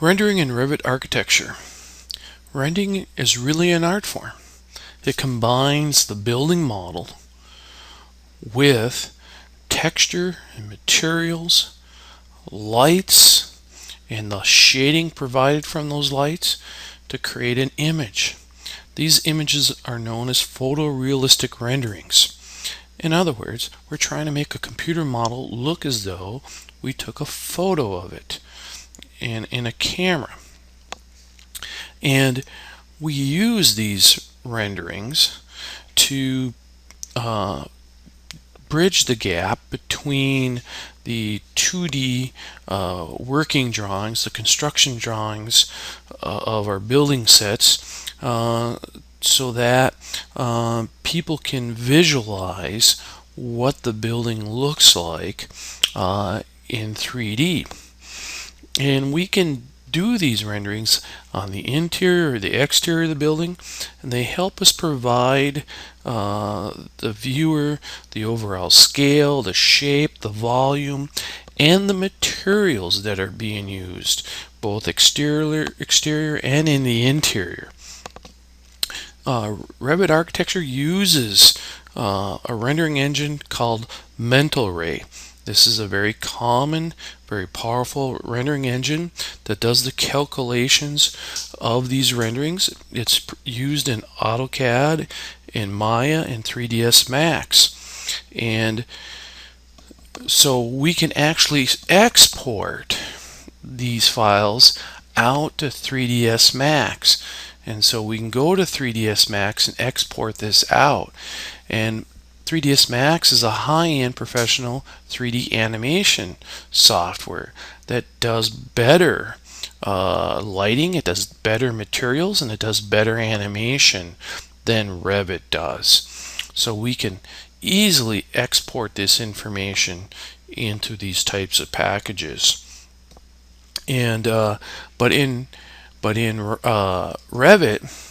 Rendering in Revit architecture. Rendering is really an art form. It combines the building model with texture and materials, lights, and the shading provided from those lights to create an image. These images are known as photorealistic renderings. In other words, we're trying to make a computer model look as though we took a photo of it in a camera. And we use these renderings to bridge the gap between the 2D working drawings, the construction drawings of our building sets, so that people can visualize what the building looks like in 3D. And we can do these renderings on the interior or the exterior of the building, and they help us provide the viewer the overall scale, the shape, the volume, and the materials that are being used, both exterior and in the interior. Revit architecture uses a rendering engine called Mental Ray. This is a very common, very powerful rendering engine that does the calculations of these renderings. It's used in AutoCAD, in Maya, and 3ds Max. And so we can actually export these files out to 3ds Max. And so we can go to 3ds Max and export this out. And 3ds Max is a high-end professional 3D animation software that does better lighting, it does better materials, and it does better animation than Revit does. So we can easily export this information into these types of packages. And but in Revit,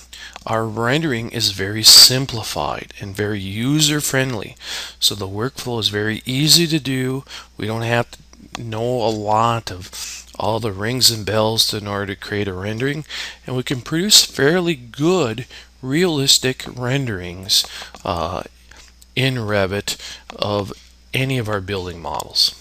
our rendering is very simplified and very user-friendly. So the workflow is very easy to do. We don't have to know a lot of all the rings and bells in order to create a rendering, and we can produce fairly good realistic renderings in Revit of any of our building models.